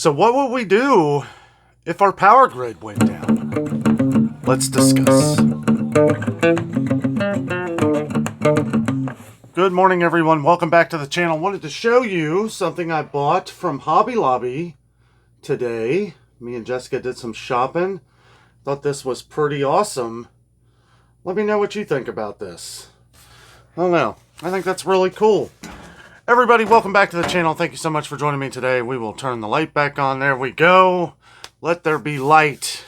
So what would we do if our power grid went down? Let's discuss. Good morning, everyone. Welcome back to the channel. Wanted to show you something I bought from Hobby Lobby today. Me and Jessica did some shopping. Thought this was pretty awesome. Let me know what you think about this. I don't know. I think that's really cool. Everybody, welcome back to the channel. Thank you so much for joining me today. We will turn the light back on. There we go. Let there be light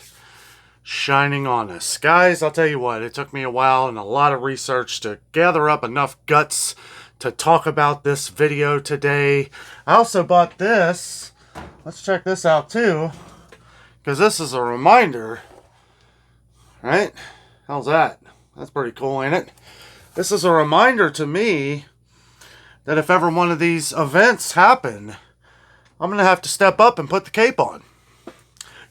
shining on us. Guys, I'll tell you what, it took me a while and a lot of research to gather up enough guts to talk about this video today. I also bought this. Let's check this out too, because this is a reminder, right? How's that? That's pretty cool, ain't it? This is a reminder to me that if ever one of these events happen, I'm going to have to step up and put the cape on.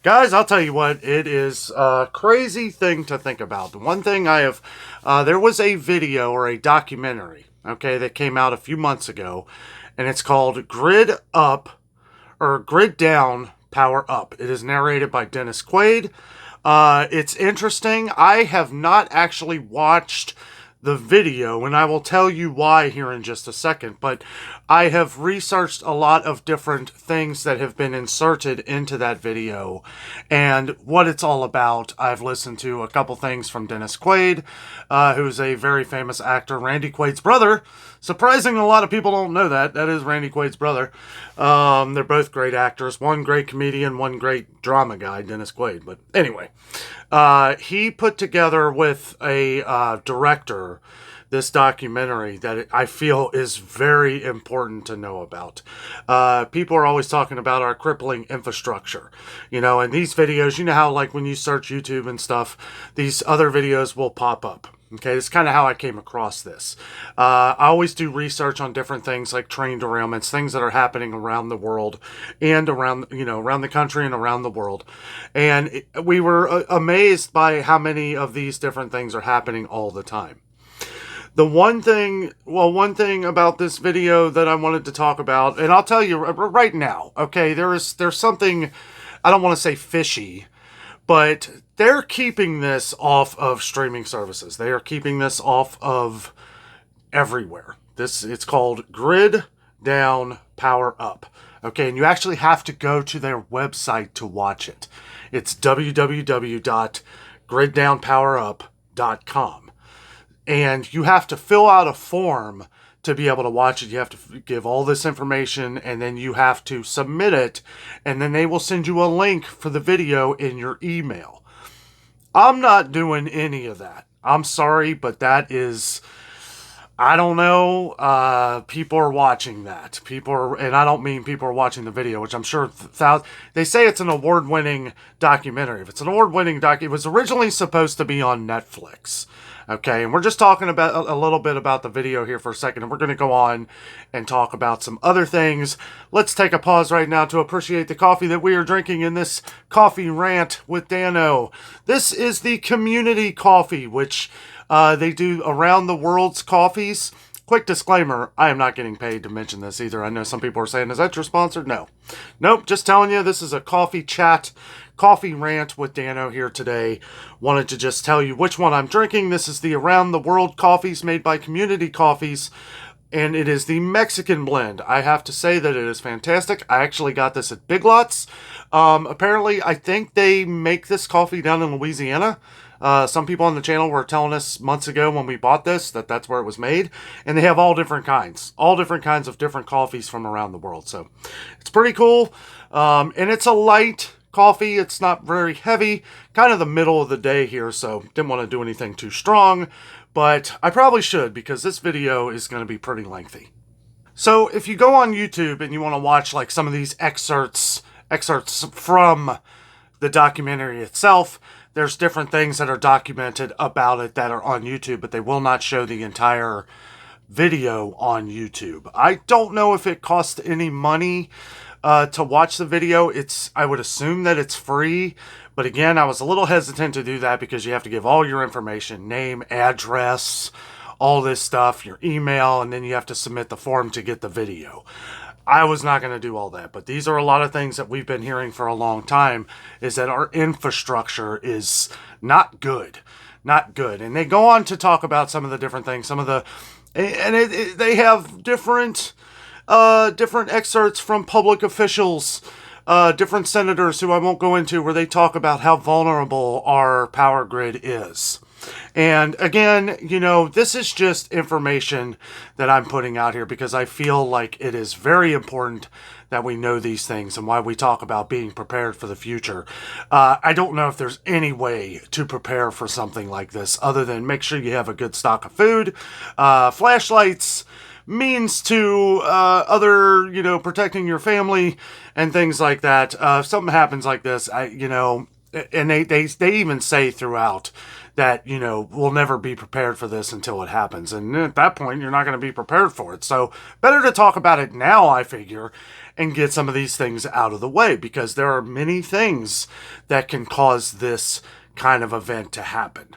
Guys, I'll tell you what, it is a crazy thing to think about. The one thing I have, there was a video or a documentary, okay, that came out a few months ago, and it's called Grid Up, or Grid Down, Power Up. It is narrated by Quaid. It's interesting. I have not actually watched the video, and I will tell you why here in just a second, but I have researched a lot of different things that have been inserted into that video and what it's all about. I've listened to a couple things from Quaid, who's a very famous actor, Randy Quaid's brother. Surprising, a lot of people don't know that. That is Randy Quaid's brother. They're both great actors. One great comedian, one great drama guy, Dennis Quaid. But anyway, he put together with a director this documentary that I feel is very important to know about. People are always talking about our crippling infrastructure, you know, and these videos, you know how like when you search YouTube and stuff, these other videos will pop up. Okay, that's kind of how I came across this. I always do research on different things like train derailments, things that are happening around the world and around, you know, around the country and around the world. And we were amazed by how many of these different things are happening all the time. The one thing about this video that I wanted to talk about, and I'll tell you right now, okay, there's something, I don't want to say fishy, but they're keeping this off of streaming services. They are keeping this off of everywhere. It's called Grid Down, Power Up. Okay, and you actually have to go to their website to watch it. It's www.griddownpowerup.com. And you have to fill out a form to be able to watch it. You have to give all this information, and then you have to submit it, and then they will send you a link for the video in your email. I'm not doing any of that. I'm sorry, but that is, I don't know, people are watching that. And I don't mean people are watching the video, which I'm sure they say it's an award-winning documentary. If it's an award-winning it was originally supposed to be on Netflix. Okay, and we're just talking about a little bit about the video here for a second, and we're going to go on and talk about some other things. Let's take a pause right now to appreciate the coffee that we are drinking in this coffee rant with Danno. This is the community coffee, which they do around the world's coffees. Quick disclaimer, I am not getting paid to mention this either. I know some people are saying, is that your sponsor? No. Nope, just telling you, this is a coffee chat, coffee rant with Danno here today. Wanted to just tell you which one I'm drinking. This is the Around the World coffees made by Community Coffees, and it is the Mexican blend. I have to say that it is fantastic. I actually got this at Big Lots. Apparently, I think they make this coffee down in Louisiana. Some people on the channel were telling us months ago when we bought this that that's where it was made. And they have all different kinds of different coffees from around the world. So it's pretty cool. And it's a light coffee. It's not very heavy. Kind of the middle of the day here. So didn't want to do anything too strong. But I probably should, because this video is going to be pretty lengthy. So if you go on YouTube and you want to watch like some of these excerpts from the documentary itself, there's different things that are documented about it that are on YouTube, but they will not show the entire video on YouTube. I don't know if it costs any money to watch the video. I would assume that it's free, but again, I was a little hesitant to do that because you have to give all your information, name, address, all this stuff, your email, and then you have to submit the form to get the video. I was not going to do all that, but these are a lot of things that we've been hearing for a long time, is that our infrastructure is not good. Not good. And they go on to talk about some of the different things, some of the, and they have different excerpts from public officials, different senators who I won't go into, where they talk about how vulnerable our power grid is. And again, this is just information that I'm putting out here because I feel like it is very important that we know these things and why we talk about being prepared for the future. I don't know if there's any way to prepare for something like this other than make sure you have a good stock of food, flashlights, means to protecting your family and things like that. If something happens like this, and they even say throughout that, we'll never be prepared for this until it happens. And at that point, you're not going to be prepared for it. So better to talk about it now, I figure, and get some of these things out of the way, because there are many things that can cause this kind of event to happen.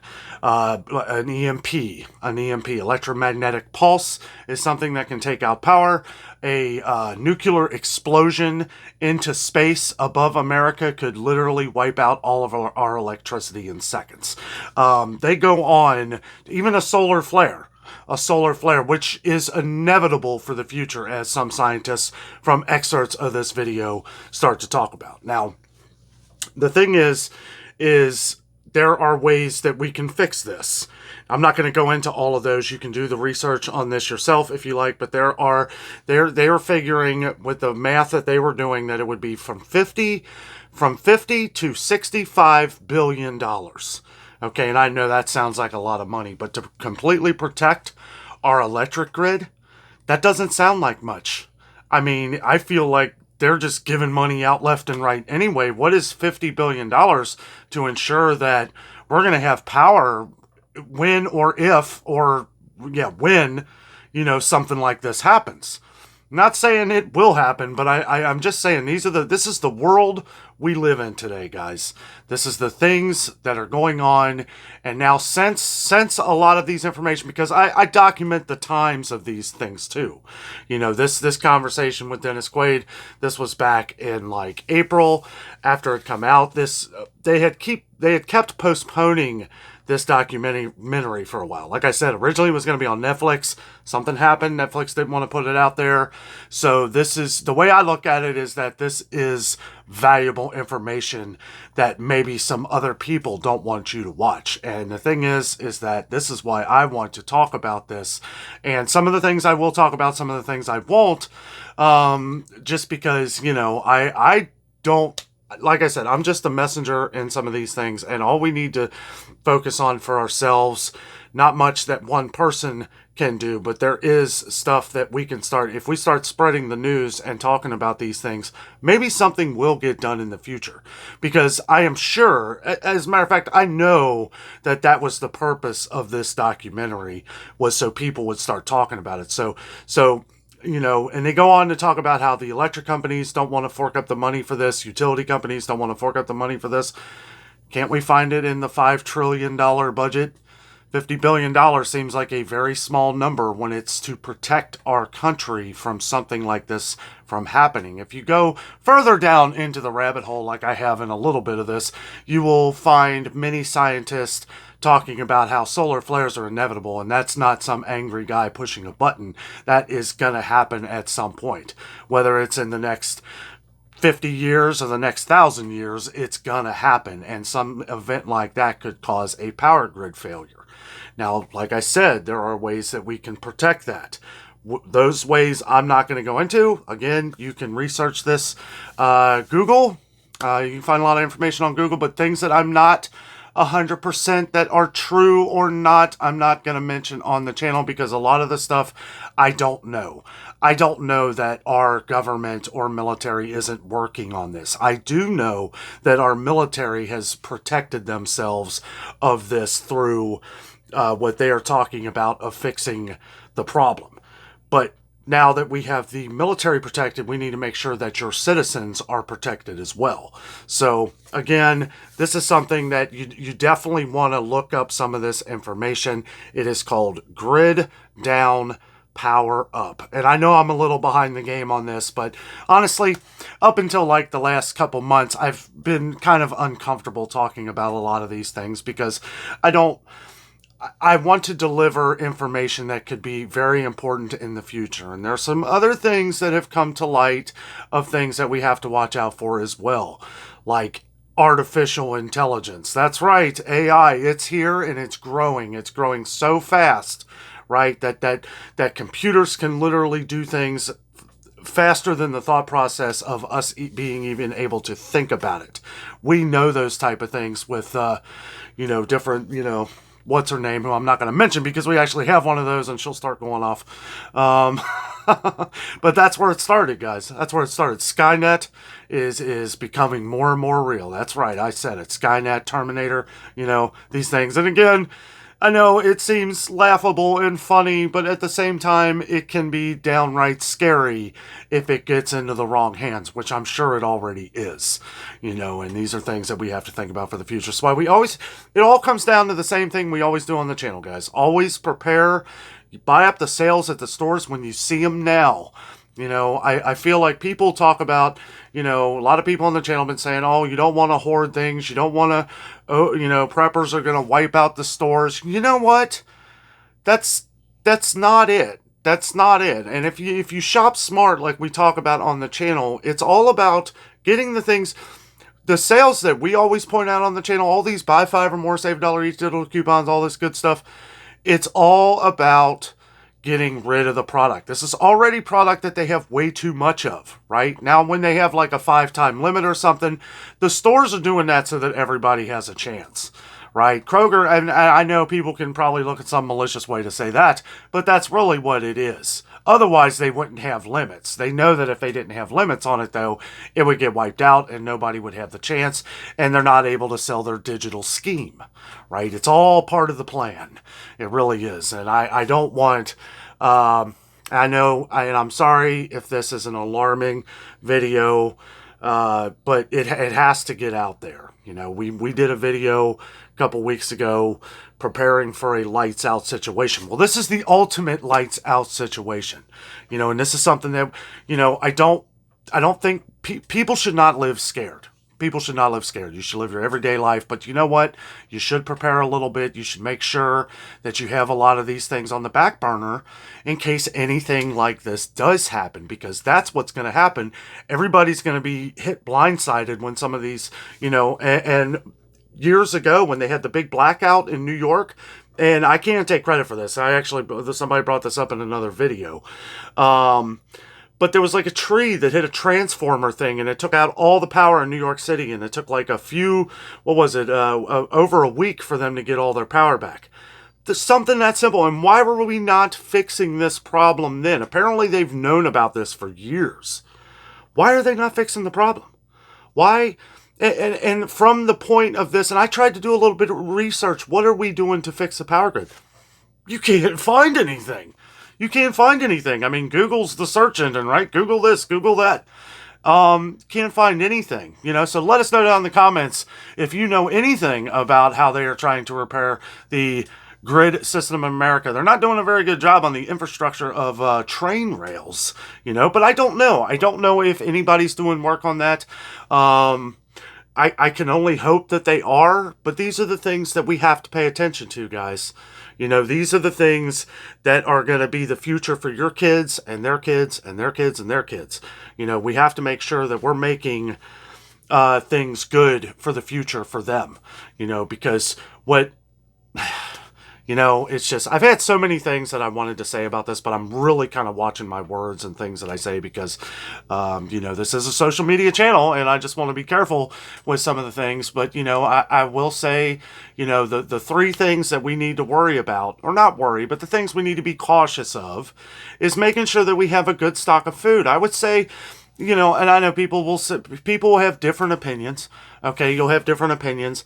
An EMP, electromagnetic pulse, is something that can take out power. A nuclear explosion into space above America could literally wipe out all of our electricity in seconds. They go on, even a solar flare, which is inevitable for the future, as some scientists from excerpts of this video start to talk about. Now, the thing is there are ways that we can fix this. I'm not going to go into all of those. You can do the research on this yourself if you like, but they're figuring with the math that they were doing that it would be from 50 to $65 billion. Okay, and I know that sounds like a lot of money, but to completely protect our electric grid, that doesn't sound like much. I mean, I feel like they're just giving money out left and right anyway. What is $50 billion to ensure that we're going to have power when something like this happens? Not saying it will happen, but I'm just saying this is the world we live in today, guys. This is the things that are going on. And now since a lot of these information, because I document the times of these things too. This conversation with Dennis Quaid, this was back in like April after it come out. They had kept postponing this documentary for a while. Like I said, originally it was going to be on Netflix. Something happened. Netflix didn't want to put it out there. So this is, the way I look at it is that this is valuable information that maybe some other people don't want you to watch. And the thing is that this is why I want to talk about this. And some of the things I will talk about, some of the things I won't, just because, I don't, like I said, I'm just a messenger in some of these things, and all we need to focus on for ourselves, not much that one person can do, but there is stuff that we can start. If we start spreading the news and talking about these things, maybe something will get done in the future. Because I am sure, as a matter of fact, I know that was the purpose of this documentary, was so people would start talking about it. So and they go on to talk about how the electric companies don't want to fork up the money for this. Utility companies don't want to fork up the money for this. Can't we find it in the $5 trillion budget? $50 billion seems like a very small number when it's to protect our country from something like this from happening. If you go further down into the rabbit hole, like I have in a little bit of this, you will find many scientists talking about how solar flares are inevitable, and that's not some angry guy pushing a button. That is going to happen at some point. Whether it's in the next 50 years or the next 1,000 years, it's going to happen, and some event like that could cause a power grid failure. Now, like I said, there are ways that we can protect that. Those ways I'm not going to go into. Again, you can research this. Google. You can find a lot of information on Google, but things that I'm not 100% that are true or not, I'm not going to mention on the channel, because a lot of the stuff I don't know. I don't know that our government or military isn't working on this. I do know that our military has protected themselves of this through what they are talking about of fixing the problem. But now that we have the military protected, we need to make sure that your citizens are protected as well. So again, this is something that you definitely want to look up some of this information. It is called Grid Down power up. And I know I'm a little behind the game on this, but honestly, up until like the last couple months, I've been kind of uncomfortable talking about a lot of these things because I want to deliver information that could be very important in the future. And there's some other things that have come to light of things that we have to watch out for as well, like artificial intelligence. That's right, AI. It's here and it's growing. It's growing so fast, right? That computers can literally do things faster than the thought process of us being even able to think about it. We know those type of things with, different, what's her name, who I'm not going to mention because we actually have one of those and she'll start going off. But that's where it started, guys. That's where it started. Skynet is becoming more and more real. That's right. I said it. Skynet, Terminator, these things. And again, I know it seems laughable and funny, but at the same time, it can be downright scary if it gets into the wrong hands, which I'm sure it already is, and these are things that we have to think about for the future. So it all comes down to the same thing we always do on the channel, guys. Always prepare. You buy up the sales at the stores when you see them now. I feel like people talk about, a lot of people on the channel have been saying, oh, you don't want to hoard things. You don't want to, preppers are going to wipe out the stores. You know what? That's not it. That's not it. And if you shop smart, like we talk about on the channel, it's all about getting the things, the sales that we always point out on the channel, all these buy 5 or more, save $1 each digital coupons, all this good stuff. It's all about getting rid of the product. This is already product that they have way too much of, right? Now, when they have like a 5-time limit or something, the stores are doing that so that everybody has a chance, right? Kroger, and I know people can probably look at some malicious way to say that, but that's really what it is. Otherwise, they wouldn't have limits. They know that if they didn't have limits on it, though, it would get wiped out and nobody would have the chance, and they're not able to sell their digital scheme, right? It's all part of the plan. It really is. And I don't want... I know, and I'm sorry if this is an alarming video, but it has to get out there. We did a video a couple weeks ago preparing for a lights out situation. Well, this is the ultimate lights out situation, and this is something that, I don't think people should not live scared. People should not live scared. You should live your everyday life. But you know what? You should prepare a little bit. You should make sure that you have a lot of these things on the back burner in case anything like this does happen, because that's what's going to happen. Everybody's going to be hit blindsided when some of these, and years ago when they had the big blackout in New York, and I can't take credit for this. Somebody brought this up in another video. But there was like a tree that hit a transformer thing and it took out all the power in New York City, and it took like over a week for them to get all their power back. There's something that simple. And why were we not fixing this problem then? Apparently they've known about this for years. Why are they not fixing the problem? Why? And from the point of this, and I tried to do a little bit of research, what are we doing to fix the power grid? You can't find anything. You can't find anything. I mean, Google's the search engine, right? Google this, Google that. Can't find anything, so let us know down in the comments if you know anything about how they are trying to repair the grid system in America. They're not doing a very good job on the infrastructure of train rails, but I don't know. I don't know if anybody's doing work on that. I can only hope that they are, but these are the things that we have to pay attention to, guys. These are the things that are going to be the future for your kids and their kids and their kids and their kids. We have to make sure that we're making things good for the future for them, because what... it's just, I've had so many things that I wanted to say about this, but I'm really kind of watching my words and things that I say because, this is a social media channel and I just want to be careful with some of the things. But, I will say, the 3 things that we need to worry about, or not worry, but the things we need to be cautious of is making sure that we have a good stock of food. I would say, and I know people will have different opinions. Okay. You'll have different opinions.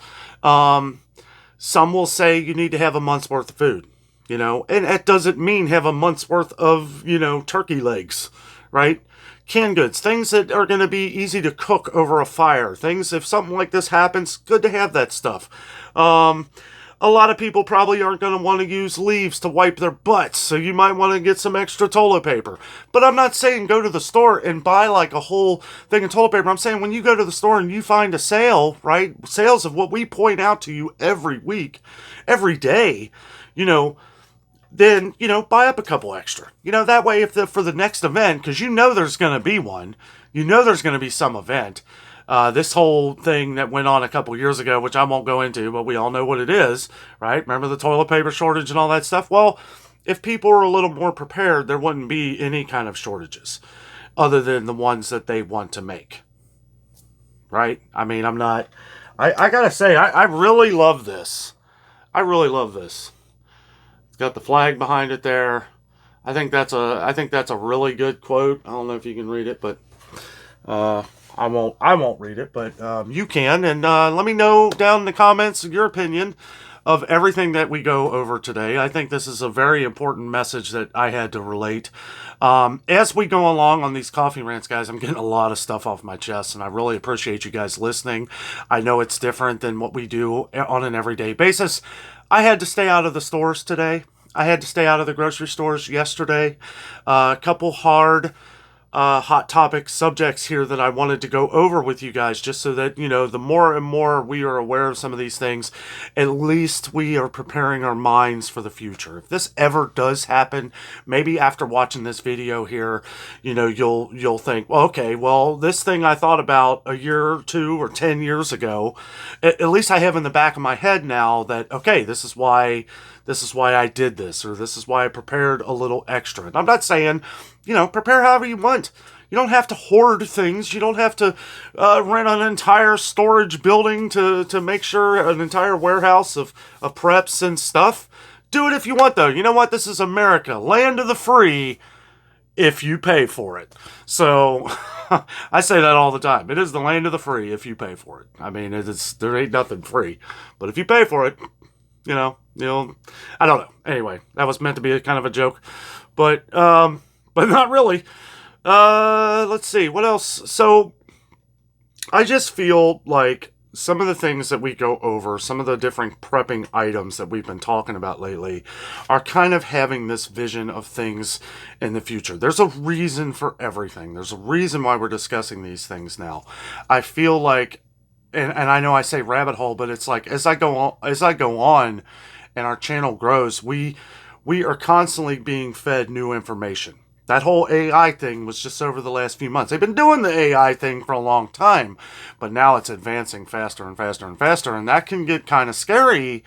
Some will say you need to have a month's worth of food, and that doesn't mean have a month's worth of, turkey legs, right? Canned goods, things that are going to be easy to cook over a fire. Things, if something like this happens, good to have that stuff. a lot of people probably aren't going to want to use leaves to wipe their butts, so you might want to get some extra toilet paper. But I'm not saying go to the store and buy like a whole thing of toilet paper. I'm saying when you go to the store and you find a sale, right? Sales of what we point out to you every week, every day, then, buy up a couple extra. That way for the next event, because there's going to be one, there's going to be some event. This whole thing that went on a couple years ago, which I won't go into, but we all know what it is, right? Remember the toilet paper shortage and all that stuff? Well, if people were a little more prepared, there wouldn't be any kind of shortages other than the ones that they want to make, right? I mean, I gotta say, I really love this. I really love this. It's got the flag behind it there. I think that's a really good quote. I don't know if you can read it, but I won't read it, but you can, and let me know down in the comments your opinion of everything that we go over today. I think this is a very important message that I had to relate. As we go along on these coffee rants, guys, I'm getting a lot of stuff off my chest, and I really appreciate you guys listening. I know it's different than what we do on an everyday basis. I had to stay out of the stores today. I had to stay out of the grocery stores yesterday. A couple hot topic subjects here that I wanted to go over with you guys, just so that, the more and more we are aware of some of these things, at least we are preparing our minds for the future. If this ever does happen, maybe after watching this video here, you'll think, well, okay, well, this thing I thought about a year or 2 or 10 years ago, at least I have in the back of my head now that, okay, this is why I did this, or this is why I prepared a little extra. And I'm not saying, prepare however you want. You don't have to hoard things. You don't have to rent an entire storage building to make sure, an entire warehouse of preps and stuff. Do it if you want, though. You know what? This is America, land of the free, if you pay for it. So I say that all the time. It is the land of the free if you pay for it. I mean, there ain't nothing free. But if you pay for it, I don't know. Anyway, that was meant to be a kind of a joke, but not really. Let's see, what else? So, I just feel like some of the things that we go over, some of the different prepping items that we've been talking about lately, are kind of having this vision of things in the future. There's a reason for everything. There's a reason why we're discussing these things now. I feel like, and I know I say rabbit hole, but it's like as I go on and our channel grows, we are constantly being fed new information. That whole AI thing was just over the last few months. They've been doing the AI thing for a long time, but now it's advancing faster and faster and faster, and that can get kind of scary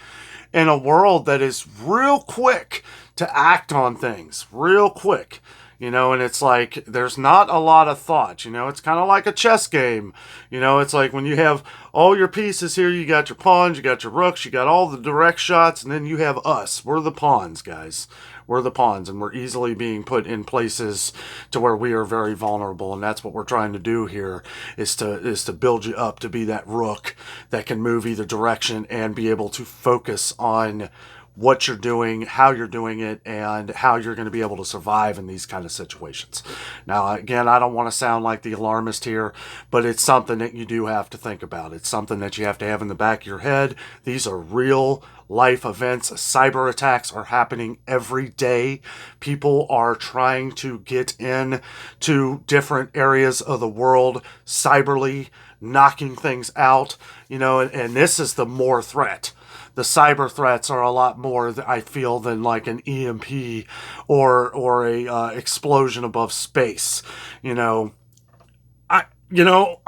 in a world that is real quick to act on things, real quick. And it's like, there's not a lot of thought, it's kind of like a chess game. It's like when you have all your pieces here, you got your pawns, you got your rooks, you got all the direct shots, and then you have us. We're the pawns, guys. We're the pawns, and we're easily being put in places to where we are very vulnerable, and that's what we're trying to do here, is to build you up to be that rook that can move either direction and be able to focus on what you're doing, how you're doing it, and how you're going to be able to survive in these kind of situations. Now, again, I don't want to sound like the alarmist here, but it's something that you do have to think about. It's something that you have to have in the back of your head. These are real life events. Cyber attacks are happening every day. People are trying to get in to different areas of the world cyberly, knocking things out, and this is the more threat. The cyber threats are a lot more, I feel, than like an EMP or a explosion above space. I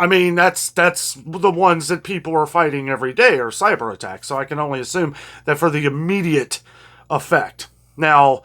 mean, that's the ones that people are fighting every day are cyber attacks. So I can only assume that for the immediate effect. Now,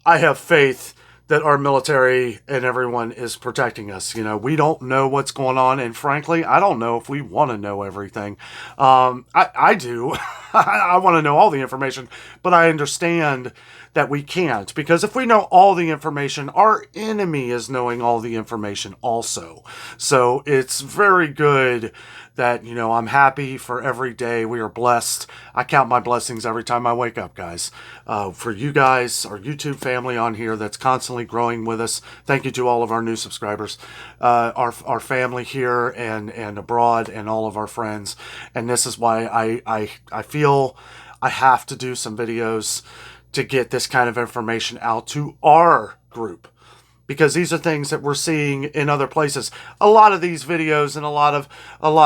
I have faith that our military and everyone is protecting us. We don't know what's going on, and frankly, I don't know if we want to know everything. I do. I want to know all the information, but I understand that we can't, because if we know all the information, our enemy is knowing all the information also. So it's very good that, I'm happy for every day. We are blessed. I count my blessings every time I wake up, guys. For you guys, our YouTube family on here that's constantly growing with us. Thank you to all of our new subscribers, our family here and abroad, and all of our friends. And this is why I feel I have to do some videos to get this kind of information out to our group, because these are things that we're seeing in other places. A lot of these videos and a lot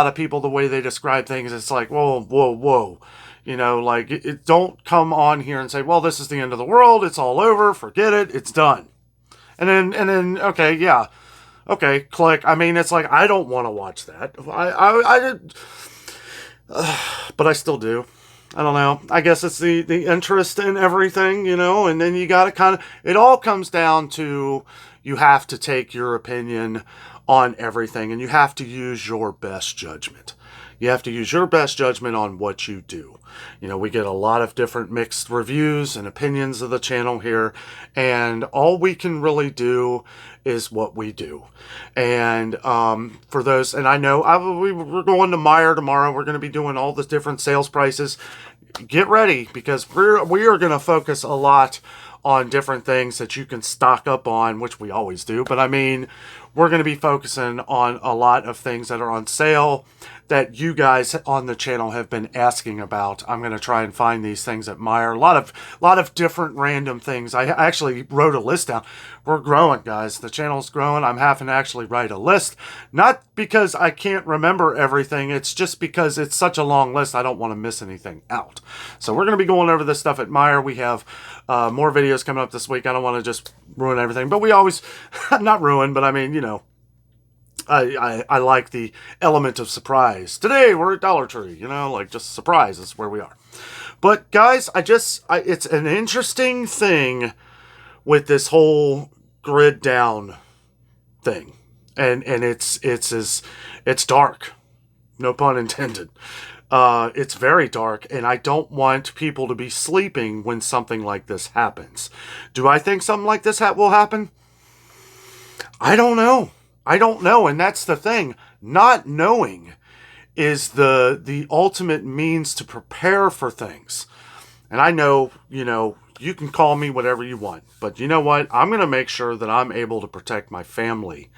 of people, the way they describe things, it's like, whoa, whoa, whoa. You know, like, don't come on here and say, well, this is the end of the world. It's all over. Forget it. It's done. And then, okay, yeah. Okay, click. I mean, it's like, I don't want to watch that. I did, but I still do. I don't know. I guess it's the interest in everything, you know, and then you got to kind of, it all comes down to, you have to take your opinion on everything, and you have to use your best judgment. You have to use your best judgment on what you do. You know, we get a lot of different mixed reviews and opinions of the channel here, and all we can really do is what we do. And for those, and I know we're going to Meijer tomorrow. We're going to be doing all the different sales prices. Get ready, because we are going to focus a lot on different things that you can stock up on, which we always do. But I mean, we're going to be focusing on a lot of things that are on sale that you guys on the channel have been asking about. I'm going to try and find these things at Meijer. A lot of different random things. I actually wrote a list down. We're growing, guys. The channel's growing. I'm having to actually write a list. Not because I can't remember everything. It's just because it's such a long list. I don't want to miss anything out. So we're going to be going over this stuff at Meijer. We have more videos coming up this week. I don't want to just ruin everything, but we always, not ruin, but I mean, you know, I like the element of surprise. Today we're at Dollar Tree, you know, like, just surprise is where we are. But guys, it's an interesting thing with this whole grid down thing. And it's dark. No pun intended. It's very dark, and I don't want people to be sleeping when something like this happens. Do I think something like this will happen? I don't know. I don't know, and that's the thing. Not knowing is the ultimate means to prepare for things. And I know, you know, you can call me whatever you want, but you know what? I'm going to make sure that I'm able to protect my family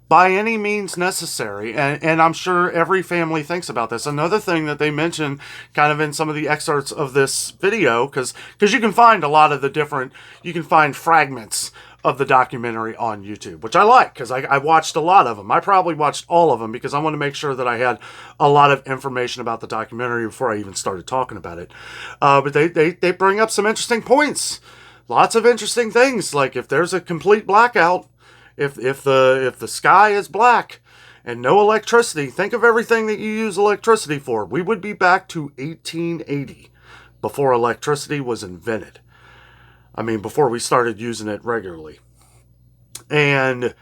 by any means necessary. And I'm sure every family thinks about this. Another thing that they mention kind of in some of the excerpts of this video, because you can find a lot of the different, you can find fragments of the documentary on YouTube, which I like, because I watched a lot of them. I probably watched all of them because I want to make sure that I had a lot of information about the documentary before I even started talking about it. But they bring up some interesting points. Lots of interesting things, like if there's a complete blackout, if the sky is black and no electricity, think of everything that you use electricity for. We would be back to 1880 before electricity was invented. I mean, before we started using it regularly. And,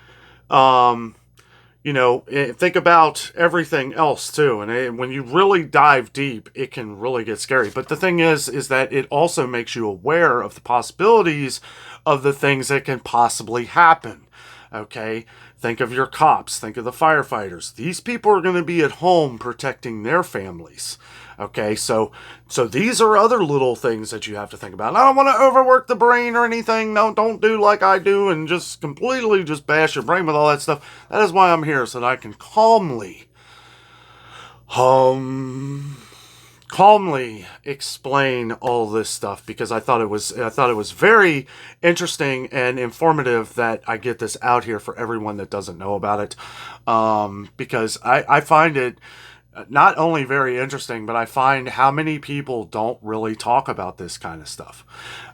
you know, think about everything else too. And when you really dive deep, it can really get scary. But the thing is that it also makes you aware of the possibilities of the things that can possibly happen. Okay? Think of your cops. Think of the firefighters. These people are going to be at home protecting their families. Okay, so these are other little things that you have to think about. And I don't want to overwork the brain or anything. No, don't do like I do and just completely just bash your brain with all that stuff. That is why I'm here, so that I can calmly explain all this stuff, because I thought it was very interesting and informative that I get this out here for everyone that doesn't know about it. Because I find it not only very interesting, but I find how many people don't really talk about this kind of stuff.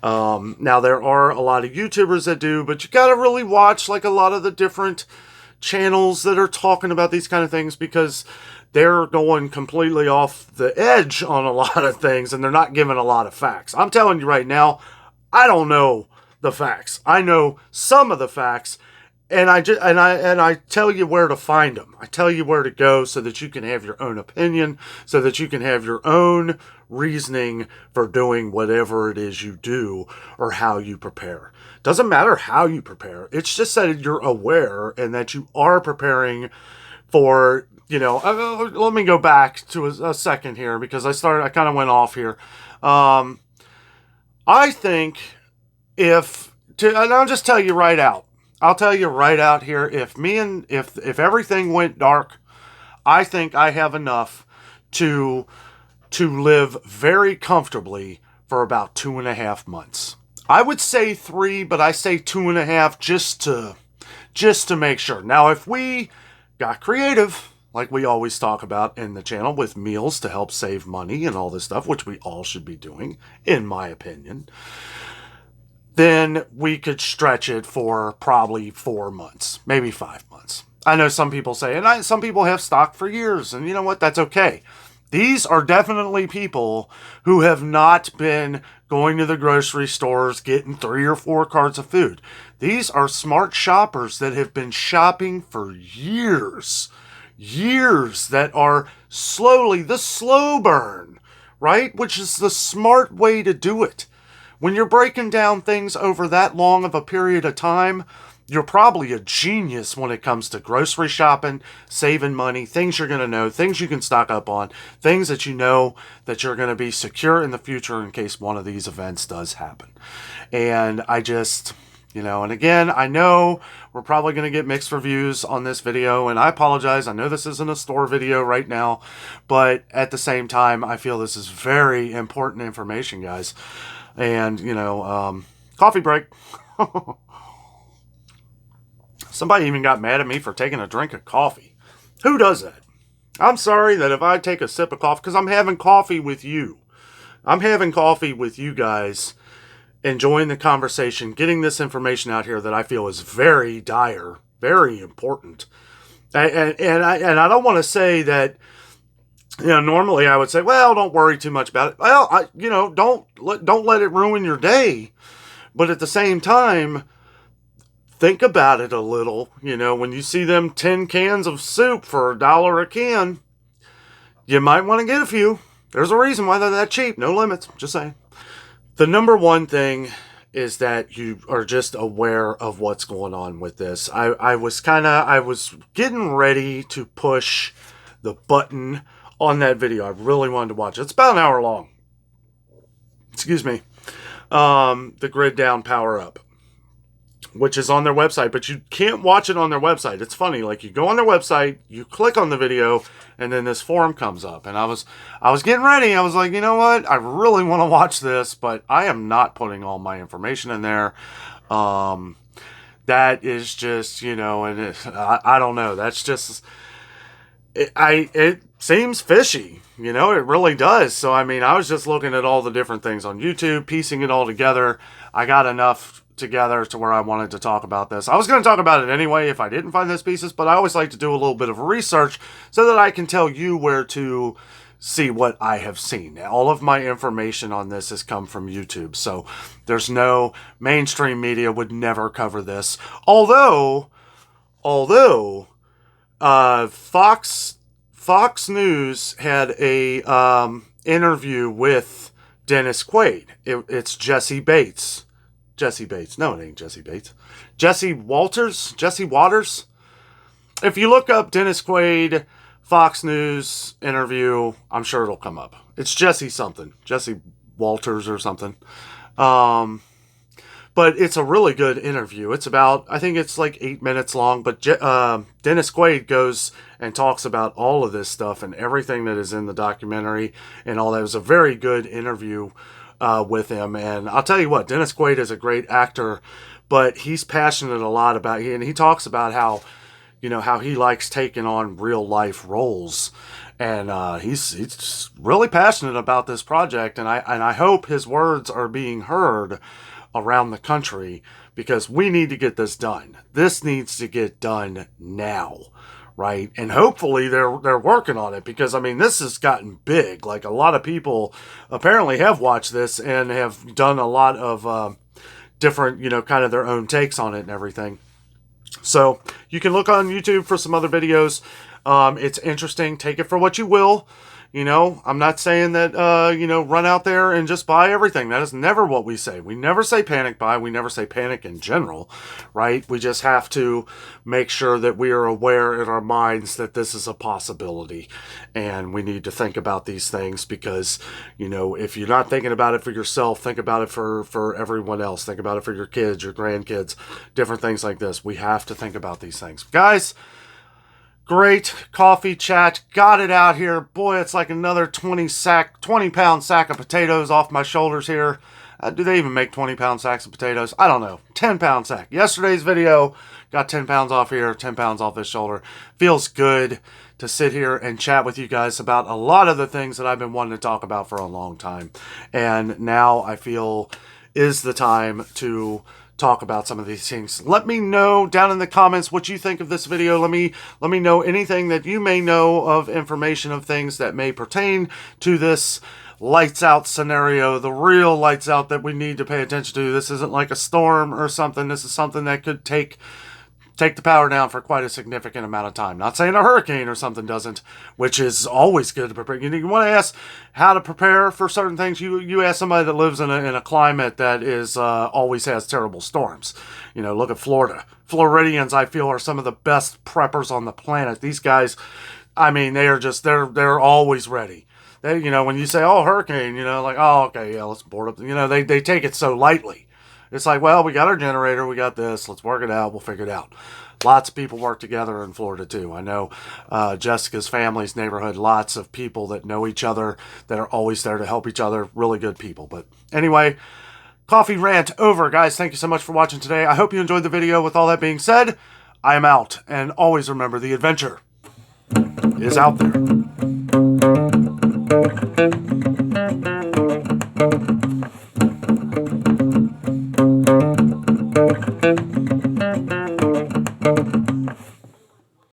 Now, there are a lot of YouTubers that do, but you got to really watch like a lot of the different channels that are talking about these kind of things, because they're going completely off the edge on a lot of things, and they're not giving a lot of facts. I'm telling you right now, I don't know the facts. I know some of the facts, and I tell you where to find them. I tell you where to go so that you can have your own opinion, so that you can have your own reasoning for doing whatever it is you do or how you prepare. Doesn't matter how you prepare. It's just that you're aware and that you are preparing for, you know, let me go back to a second here, because I kind of went off here. I think and I'll just tell you right out. I'll tell you right out here, if everything went dark, I think I have enough to to live very comfortably for about 2.5 months. I would say 3, but I say 2.5 just to make sure. Now, if we got creative, like we always talk about in the channel, with meals to help save money and all this stuff, which we all should be doing, in my opinion, then we could stretch it for probably 4 months, maybe 5 months. I know some people say, and some people have stock for years, and you know what? That's okay. These are definitely people who have not been going to the grocery stores, getting 3 or 4 carts of food. These are smart shoppers that have been shopping for years, that are slowly, the slow burn, right? Which is the smart way to do it. When you're breaking down things over that long of a period of time, you're probably a genius when it comes to grocery shopping, saving money, things you're going to know, things you can stock up on, things that you know that you're going to be secure in the future in case one of these events does happen. And I just, and again, I know we're probably going to get mixed reviews on this video, and I apologize. I know this isn't a store video right now, but at the same time, I feel this is very important information, guys. And, coffee break. Somebody even got mad at me for taking a drink of coffee. Who does that? I'm sorry that if I take a sip of coffee, because I'm having coffee with you. I'm having coffee with you guys, enjoying the conversation, getting this information out here that I feel is very dire, very important. And I don't want to say that, normally I would say, well, don't worry too much about it. Well, don't let it ruin your day. But at the same time, think about it a little. When you see them 10 cans of soup for $1 a can, you might want to get a few. There's a reason why they're that cheap. No limits. Just saying. The number one thing is that you are just aware of what's going on with this. I was getting ready to push the button on that video. I really wanted to watch it. It's about an hour long. Excuse me. The Grid Down Power Up, which is on their website, but you can't watch it on their website. It's funny, like you go on their website, you click on the video, and then this form comes up. And I was getting ready. I was like, you know what? I really want to watch this, but I am not putting all my information in there. That is just, and I don't know. That's just, it seems fishy. It really does. So, I was just looking at all the different things on YouTube, piecing it all together. I got enough together to where I wanted to talk about this. I was going to talk about it anyway if I didn't find those pieces, but I always like to do a little bit of research so that I can tell you where to see what I have seen. All of my information on this has come from YouTube, so there's no mainstream media would never cover this. Although Fox News had a interview with Dennis Quaid. It's Jesse Bates. No, it ain't Jesse Bates. Jesse Waters. If you look up Dennis Quaid, Fox News interview, I'm sure it'll come up. It's Jesse something. Jesse Walters or something. But it's a really good interview. It's about, I think it's like 8 minutes long, but Dennis Quaid goes and talks about all of this stuff and everything that is in the documentary and all that. It was a very good interview with him. And I'll tell you what, Dennis Quaid is a great actor, but he's passionate a lot about it. And he talks about how he likes taking on real life roles. And he's really passionate about this project. And I hope his words are being heard around the country, because we need to get this done. This needs to get done now, right? And hopefully they're working on it, because this has gotten big. Like, a lot of people apparently have watched this and have done a lot of different, kind of their own takes on it and everything. So you can look on YouTube for some other videos. It's interesting. Take it for what you will. I'm not saying that, run out there and just buy everything. That is never what we say. We never say panic buy. We never say panic in general, right? We just have to make sure that we are aware in our minds that this is a possibility. And we need to think about these things because, if you're not thinking about it for yourself, think about it for everyone else. Think about it for your kids, your grandkids, different things like this. We have to think about these things. Guys, Great coffee chat. Got it out here. Boy, it's like another 20-pound sack of potatoes off my shoulders here. Do they even make 20-pound sacks of potatoes? I don't know. 10-pound sack. Yesterday's video got 10 pounds off here, 10 pounds off this shoulder. Feels good to sit here and chat with you guys about a lot of the things that I've been wanting to talk about for a long time. And now I feel is the time to talk about some of these things. Let me know down in the comments what you think of this video. Let me know anything that you may know of information of things that may pertain to this lights out scenario, the real lights out that we need to pay attention to. This isn't like a storm or something. This is something that could take the power down for quite a significant amount of time. Not saying a hurricane or something doesn't, which is always good to prepare. You want to ask how to prepare for certain things. You ask somebody that lives in a climate that is always has terrible storms. You know, look at Florida. Floridians, I feel, are some of the best preppers on the planet. These guys, I mean, they're always ready. They, you know, when you say, oh, hurricane, you know, like, oh, okay, yeah, let's board up. You know, they take it so lightly. It's like, well, we got our generator, we got this, let's work it out, we'll figure it out. Lots of people work together in Florida, too. I know Jessica's family's neighborhood, lots of people that know each other, that are always there to help each other, really good people. But anyway, coffee rant over, guys. Thank you so much for watching today. I hope you enjoyed the video. With all that being said, I am out. And always remember, the adventure is out there.